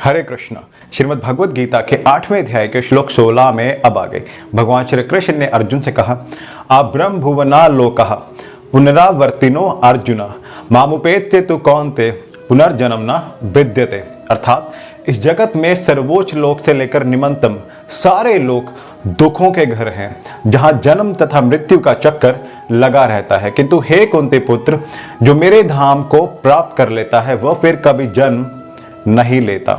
हरे कृष्ण। श्रीमद् भगवद गीता के 8वें अध्याय के श्लोक 16 में अब आगे भगवान श्री कृष्ण ने अर्जुन से कहा, आप ब्रह्म भुवना लोकः पुनरावर्तिनो अर्जुन मामुपेत्य तु कौन्ते पुनर्जन्म न विद्यते। अर्थात इस जगत में सर्वोच्च लोक से लेकर निम्नतम सारे लोक दुखों के घर हैं, जहां जन्म तथा मृत्यु का चक्कर लगा रहता है, किंतु हे कुंती पुत्र, जो मेरे धाम को प्राप्त कर लेता है वह फिर कभी जन्म नहीं लेता।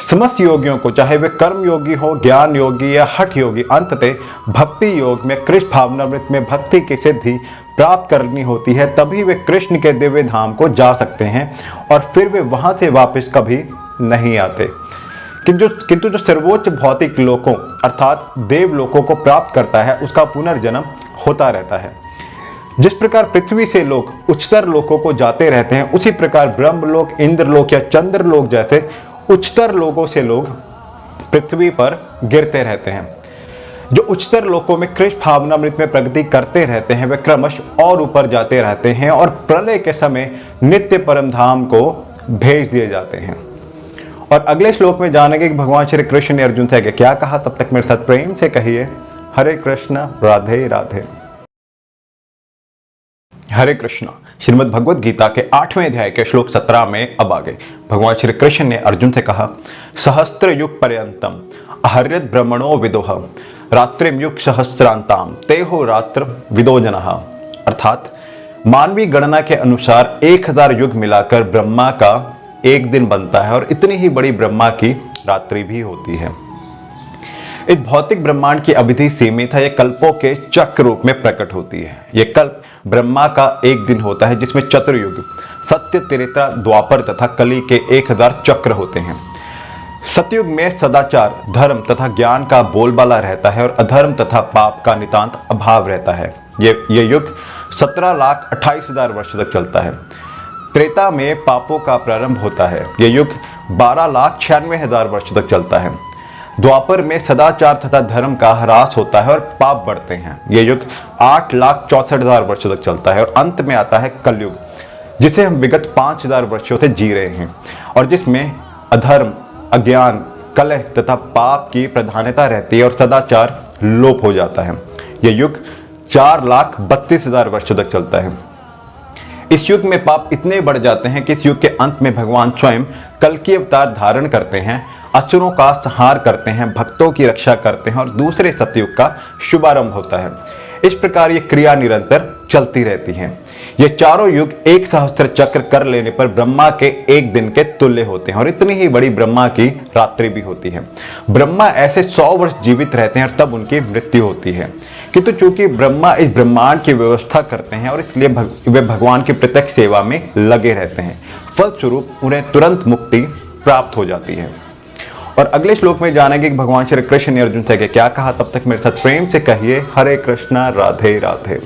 समस्त योगियों को, चाहे वे कर्म योगी हो, ज्ञान योगी या हठ योगी, अंततः भक्ति योग में कृष्ण भावनामृत में भक्ति की सिद्धि प्राप्त करनी होती है, तभी वे कृष्ण के दिव्य धाम को जा सकते हैं और फिर वे वहां से वापस कभी नहीं आते। किंतु जो सर्वोच्च भौतिक लोकों अर्थात देव लोकों को प्राप्त करता है उसका पुनर्जन्म होता रहता है। जिस प्रकार पृथ्वी से लोग उच्चतर लोकों को जाते रहते हैं, उसी प्रकार ब्रह्मलोक, इंद्रलोक या चंद्रलोक जैसे उच्चतर लोकों से लोग पृथ्वी पर गिरते रहते हैं। जो उच्चतर लोकों में कृष्ण भावनामृत में प्रगति करते रहते हैं वे क्रमश और ऊपर जाते रहते हैं और प्रलय के समय नित्य परम धाम को भेज दिए जाते हैं। और अगले श्लोक में जानेंगे कि भगवान श्री कृष्ण ने अर्जुन से क्या कहा। तब तक मेरे साथ प्रेम से कहिए हरे कृष्ण राधे राधे। हरे कृष्ण। श्रीमद् भगवद गीता के 8वें अध्याय के श्लोक 17 में अब आगे भगवान श्री कृष्ण ने अर्जुन से कहा, सहस्त्र युग पर्यंतम अहर्यत ब्रह्मणो विदोह रात्रिम युग सहस्रांताम तेहो रात्र विदो जनः। अर्थात मानवीय गणना के अनुसार 1000 युग मिलाकर ब्रह्मा का एक दिन बनता है और इतनी ही बड़ी ब्रह्मा की रात्रि भी होती है। इस भौतिक ब्रह्मांड की अवधि सीमित है, यह कल्पों के चक्र रूप में प्रकट होती है। यह कल्प ब्रह्मा का एक दिन होता है जिसमें चतुर्युग सत्य, त्रेता, द्वापर तथा कली के 1000 चक्र होते हैं। सतयुग में सदाचार, धर्म तथा ज्ञान का बोलबाला रहता है और अधर्म तथा पाप का नितांत अभाव रहता है। ये युग 17,28,000 वर्ष तक चलता है। त्रेता में पापों का प्रारंभ होता है। यह युग 12,96,000 वर्ष तक चलता है। द्वापर में सदाचार तथा धर्म का ह्रास होता है और पाप बढ़ते हैं। यह युग 8,64,000 वर्षों तक चलता है और अंत में आता है कलयुग, जिसे हम विगत 5,000 वर्षों से जी रहे हैं और जिसमें अधर्म, अज्ञान, कलह तथा पाप की प्रधानता रहती है और सदाचार लोप हो जाता है। यह युग 4,32,000 वर्षों तक चलता है। इस युग में पाप इतने बढ़ जाते हैं कि इस युग के अंत में भगवान स्वयं कल्कि अवतार धारण करते हैं, असुरों का संहार करते हैं, भक्तों की रक्षा करते हैं और दूसरे सतयुग का शुभारंभ होता है। इस प्रकार ये क्रिया निरंतर चलती रहती है। ये चारों युग 1 सहस्त्र चक्र कर लेने पर ब्रह्मा के एक दिन के तुल्य होते हैं और इतनी ही बड़ी ब्रह्मा की रात्रि भी होती है। ब्रह्मा ऐसे 100 वर्ष जीवित रहते हैं और तब उनकी मृत्यु होती है। किंतु चूंकि ब्रह्मा इस ब्रह्मांड की व्यवस्था करते हैं और इसलिए वे भगवान की प्रत्यक्ष सेवा में लगे रहते हैं, फलस्वरूप उन्हें तुरंत मुक्ति प्राप्त हो जाती है। और अगले श्लोक में जानेंगे कि भगवान श्री कृष्ण ने अर्जुन से क्या कहा। तब तक मेरे साथ प्रेम से कहिए हरे कृष्णा राधे राधे।